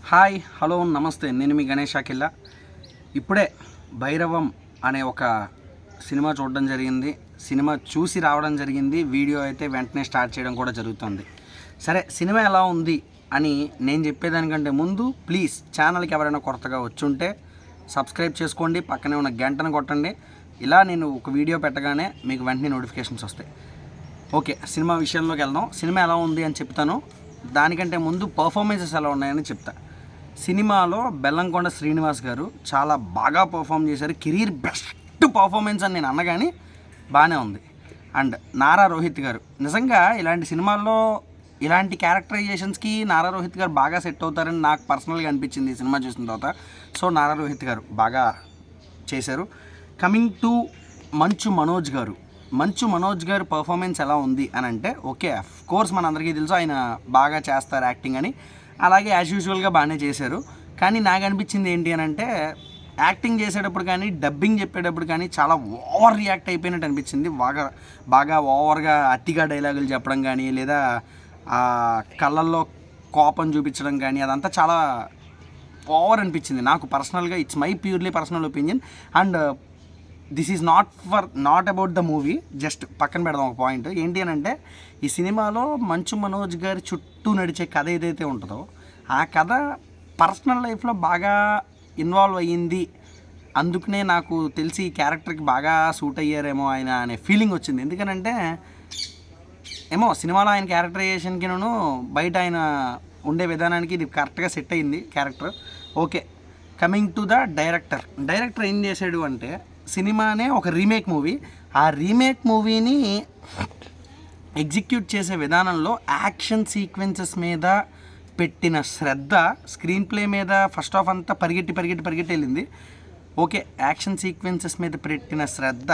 Hi hello నమస్తే, నేను మీ గణేష్ అఖిల్లా. ఇప్పుడే భైరవం అనే ఒక సినిమా చూడడం జరిగింది. సినిమా చూసి రావడం జరిగింది. వీడియో అయితే వెంటనే స్టార్ట్ చేయడం కూడా జరుగుతుంది. సరే, సినిమా ఎలా ఉంది అని నేను చెప్పేదానికంటే ముందు ప్లీజ్ ఛానల్కి ఎవరైనా కొత్తగా వచ్చుంటే సబ్స్క్రైబ్ చేసుకోండి, పక్కనే ఉన్న గంటను కొట్టండి. ఇలా నేను ఒక వీడియో పెట్టగానే మీకు వెంటనే నోటిఫికేషన్స్ వస్తాయి. ఓకే, సినిమా విషయంలోకి వెళ్దాం. సినిమా ఎలా ఉంది అని చెప్తాను. దానికంటే ముందు పర్ఫార్మెన్సెస్ ఎలా ఉన్నాయని చెప్తా. సినిమాలో బెల్లంకొండ శ్రీనివాస్ గారు చాలా బాగా పర్ఫామ్ చేశారు. కెరీర్ బెస్ట్ పర్ఫార్మెన్స్ అని నేను అన్నగాని బాగానే ఉంది. అండ్ నారా రోహిత్ గారు నిజంగా ఇలాంటి సినిమాల్లో ఇలాంటి క్యారెక్టరైజేషన్స్కి నారా రోహిత్ గారు బాగా సెట్ అవుతారని నాకు పర్సనల్గా అనిపించింది ఈ సినిమా చూసిన తర్వాత. సో నారా రోహిత్ గారు బాగా చేశారు. కమింగ్ టు మంచు మనోజ్ గారు పర్ఫార్మెన్స్ ఎలా ఉంది అని అంటే, ఓకే అఫ్ కోర్స్ మనందరికీ తెలుసు ఆయన బాగా చేస్తారు యాక్టింగ్ అని. అలాగే యాజ్ యూజువల్గా బాగానే చేశారు. కానీ నాకు అనిపించింది ఏంటి అని అంటే, యాక్టింగ్ చేసేటప్పుడు కానీ డబ్బింగ్ చెప్పేటప్పుడు కానీ చాలా ఓవర్ రియాక్ట్ అయిపోయినట్టు అనిపించింది. బాగా ఓవర్గా అతిగా డైలాగులు చెప్పడం కానీ, లేదా కళ్ళల్లో కోపం చూపించడం కానీ, అదంతా చాలా ఓవర్ అనిపించింది నాకు పర్సనల్గా. It's my purely personal opinion. And this is not about the movie. Just పక్కన పెడదాం ఒక పాయింట్. ఏంటి అని అంటే, ఈ సినిమాలో మంచు మనోజ్ గారి చుట్టూ నడిచే కథ ఏదైతే ఉంటుందో ఆ కథ పర్సనల్ లైఫ్లో బాగా ఇన్వాల్వ్ అయ్యింది. అందుకనే నాకు తెలిసి ఈ క్యారెక్టర్కి బాగా సూట్ అయ్యారేమో ఆయన అనే ఫీలింగ్ వచ్చింది. ఎందుకనంటే ఏమో సినిమాలో ఆయన క్యారెక్టరైజేషన్కి బయట ఆయన ఉండే విధానానికి ఇది కరెక్ట్గా సెట్ అయింది character. Okay, coming to the director ఏం చేశాడు అంటే, సినిమానే ఒక రీమేక్ మూవీ. ఆ రీమేక్ మూవీని ఎగ్జిక్యూట్ చేసే విధానంలో యాక్షన్ సీక్వెన్సెస్ మీద పెట్టిన శ్రద్ధ, స్క్రీన్ ప్లే మీద ఫస్ట్ ఆఫ్ అంతా పరిగెట్టి వెళ్ళింది. ఓకే, యాక్షన్ సీక్వెన్సెస్ మీద పెట్టిన శ్రద్ధ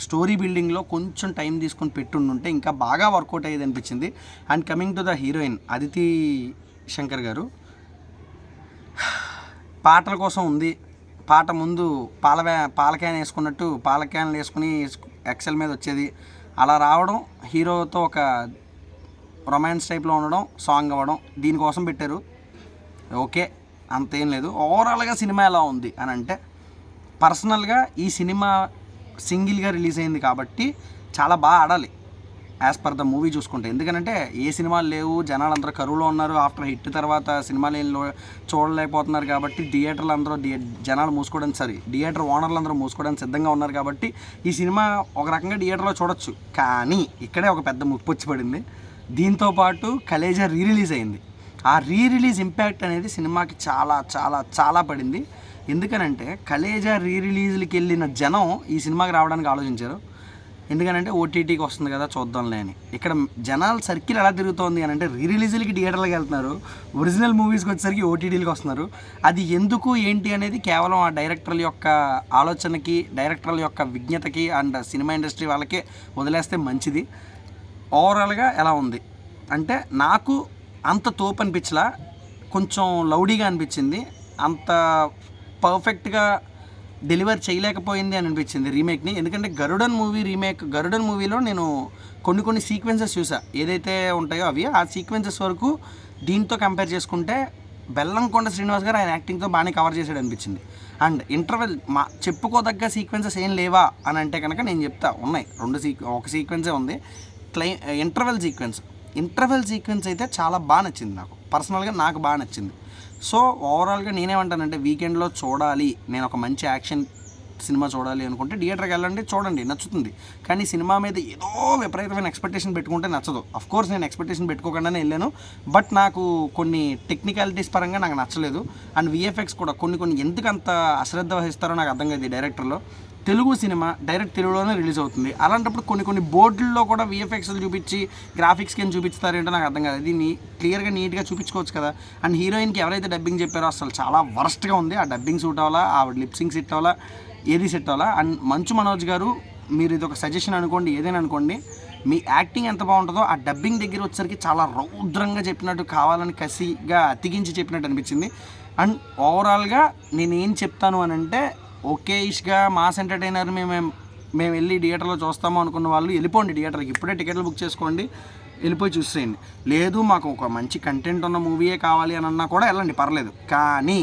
స్టోరీ బిల్డింగ్లో కొంచెం టైం తీసుకొని పెట్టుంటే ఇంకా బాగా వర్కౌట్ అయ్యేది అనిపించింది. And coming to the heroine Aditi Shankar గారు, పాటల కోసం ఉంది. పాట ముందు పాల క్యాన్ వేసుకున్నట్టు పాల క్యాన్లు వేసుకుని ఎక్సెల్ మీద వచ్చేది, అలా రావడం, హీరోతో ఒక రొమాన్స్ టైప్లో ఉండడం, సాంగ్ అవ్వడం, దీనికోసం పెట్టారు. ఓకే, అంతేం లేదు. ఓవరాల్గా సినిమా ఎలా ఉంది అని అంటే, పర్సనల్గా ఈ సినిమా సింగిల్గా రిలీజ్ అయింది కాబట్టి చాలా బాగా ఆడాలి యాజ్ పర్ ద మూవీ చూసుకుంటే. ఎందుకంటే ఏ సినిమాలు లేవు, జనాలు అందరూ కరువులో ఉన్నారు. ఆఫ్టర్ హిట్ తర్వాత సినిమాలు ఏం చూడలేకపోతున్నారు కాబట్టి థియేటర్లు అందరూ జనాలు మూసుకోవడానికి థియేటర్ ఓనర్లు అందరూ మూసుకోవడానికి సిద్ధంగా ఉన్నారు కాబట్టి ఈ సినిమా ఒక రకంగా థియేటర్లో చూడొచ్చు. కానీ ఇక్కడే ఒక పెద్ద ముప్పు వచ్చి పడింది. దీంతోపాటు కలేజా రిలీజ్ అయింది. ఆ రిలీజ్ ఇంపాక్ట్ అనేది సినిమాకి చాలా చాలా చాలా పడింది. ఎందుకనంటే కలేజా రిలీజ్లకి వెళ్ళిన జనం ఈ సినిమాకి రావడానికి ఆలోచించారు. ఎందుకనంటే ఓటీటీకి వస్తుంది కదా చూద్దాంలే అని. ఇక్కడ జనాల సర్కిల్ ఎలా తిరుగుతోంది అని అంటే, రిలీజ్లకి థియేటర్లకు వెళ్తున్నారు, ఒరిజినల్ మూవీస్కి వచ్చేసరికి ఓటీటీలకు వస్తున్నారు. అది ఎందుకు ఏంటి అనేది కేవలం ఆ డైరెక్టర్ల యొక్క ఆలోచనకి, డైరెక్టర్ల యొక్క విజ్ఞతకి అండ్ సినిమా ఇండస్ట్రీ వాళ్ళకే వదిలేస్తే మంచిది. ఓవరాల్గా ఎలా ఉంది అంటే, నాకు అంత తోపు అనిపించలా, కొంచెం లౌడీగా అనిపించింది. అంత పర్ఫెక్ట్గా డెలివర్ చేయలేకపోయింది అని అనిపించింది రీమేక్ని. ఎందుకంటే గరుడన్ మూవీలో నేను కొన్ని సీక్వెన్సెస్ చూసా, ఏదైతే ఉంటాయో అవి ఆ సీక్వెన్సెస్ వరకు దీంతో కంపేర్ చేసుకుంటే బెల్లంకొండ శ్రీనివాస్ గారు ఆయన యాక్టింగ్తో బాగానే కవర్ చేసాడు అనిపించింది. అండ్ ఇంటర్వెల్ చెప్పుకోదగ్గ సీక్వెన్సెస్ ఏం లేవా అని అంటే కనుక నేను చెప్తా, ఉన్నాయి. ఒక సీక్వెన్సే ఉంది, ఇంటర్వెల్ సీక్వెన్స్ అయితే చాలా బాగా నచ్చింది నాకు పర్సనల్గా, నాకు బాగా నచ్చింది. సో ఓవరాల్గా నేనేమంటానంటే, వీకెండ్లో చూడాలి, నేను ఒక మంచి యాక్షన్ సినిమా చూడాలి అనుకుంటే థియేటర్కి వెళ్ళండి, చూడండి, నచ్చుతుంది. కానీ సినిమా మీద ఏదో విపరీతమైన ఎక్స్పెక్టేషన్ పెట్టుకుంటే నచ్చదు. అఫ్కోర్స్ నేను ఎక్స్పెక్టేషన్ పెట్టుకోకుండానే వెళ్ళాను, బట్ నాకు కొన్ని టెక్నికాలిటీస్ పరంగా నాకు నచ్చలేదు. అండ్ విఎఫ్ఎక్స్ కూడా కొన్ని ఎందుకు అంత అశ్రద్ధ వహిస్తారో నాకు అర్థం కాదు. ఈ డైరెక్టర్లో తెలుగు సినిమా డైరెక్ట్ తెలుగులోనే రిలీజ్ అవుతుంది, అలాంటప్పుడు కొన్ని బోర్డుల్లో కూడా విఎఫ్ఎక్స్లు చూపించి గ్రాఫిక్స్కి ఏం చూపిస్తారేంటో నాకు అర్థం కాదు. దీన్ని క్లియర్గా నీట్గా చూపించుకోవచ్చు కదా. అండ్ హీరోయిన్కి ఎవరైతే డబ్బింగ్ చెప్పారో అసలు చాలా వర్స్ట్గా ఉంది. ఆ డబ్బింగ్ సూట్ అవ్వాలా, ఆ లిప్సింగ్ సెట్ అవ్వాలా, ఏది సెట్ అవ్వాలా. అండ్ మంచు మనోజ్ గారు, మీరు ఇది ఒక సజెషన్ అనుకోండి, ఏదైనా అనుకోండి, మీ యాక్టింగ్ ఎంత బాగుంటుందో ఆ డబ్బింగ్ దగ్గర వచ్చేసరికి చాలా రౌద్రంగా చెప్పినట్టు, కావాలని కసిగా అతికించి చెప్పినట్టు అనిపించింది. అండ్ ఓవరాల్గా నేనేం చెప్తాను అని అంటే, ఓకేష్గా మాస్ ఎంటర్టైనర్ మేము వెళ్ళి థియేటర్లో చూస్తాము అనుకున్న వాళ్ళు వెళ్ళిపోండి థియేటర్కి, ఇప్పుడే టికెట్లు బుక్ చేసుకోండి. వెళ్ళిపోయి చూసేయండి. లేదు మాకు ఒక మంచి కంటెంట్ ఉన్న మూవీయే కావాలి అని అన్నా కూడా వెళ్ళండి, పర్లేదు. కానీ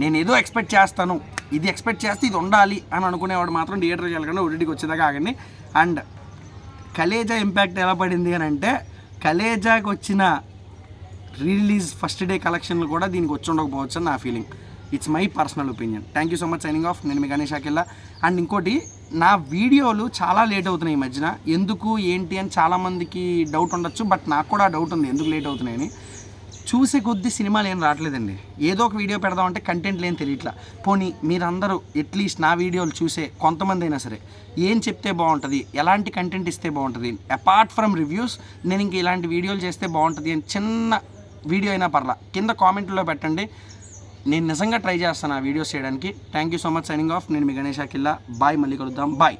నేను ఏదో ఎక్స్పెక్ట్ చేస్తాను, ఇది ఎక్స్పెక్ట్ చేస్తే ఇది ఉండాలి అని అనుకునేవాడు మాత్రం థియేటర్కి వెళ్ళకుండా ఓటీటీకి వచ్చేదాకా ఆగండి. అండ్ కలేజా ఇంపాక్ట్ ఎలా పడింది అని అంటే, కలేజాకి వచ్చిన రిలీజ్ ఫస్ట్ డే కలెక్షన్లు కూడా దీనికి వచ్చి ఉండకపోవచ్చు అని నా feeling. It's my personal opinion. Thank you so much, signing off. నేను మీ గణేష్ అఖిల్లా. అండ్ ఇంకోటి, నా వీడియోలు చాలా లేట్ అవుతున్నాయి ఈ మధ్యన. ఎందుకు ఏంటి అని చాలామందికి డౌట్ ఉండొచ్చు, బట్ నాకు కూడా డౌట్ ఉంది ఎందుకు లేట్ అవుతున్నాయని. చూసే కొద్దీ సినిమాలు ఏం రావట్లేదండి. ఏదో ఒక వీడియో పెడదామంటే కంటెంట్ లేని తెలియట్లా. పోనీ మీరందరూ అట్లీస్ట్ నా వీడియోలు చూసే కొంతమంది అయినా సరే ఏం చెప్తే బాగుంటుంది, ఎలాంటి కంటెంట్ ఇస్తే బాగుంటుంది, అపార్ట్ ఫ్రమ్ రివ్యూస్ నేను ఇంక ఇలాంటి వీడియోలు చేస్తే బాగుంటుంది అని చిన్న వీడియో అయినా పర్లా కింద కామెంట్లో పెట్టండి. నేను నిజంగా ట్రై చేస్తాను ఆ వీడియోస్ చేయడానికి. Thank you so much, signing off. నేను మీ గణేష్ అఖిల్లా. బాయ్, మళ్ళీ కలుద్దాం. బాయ్.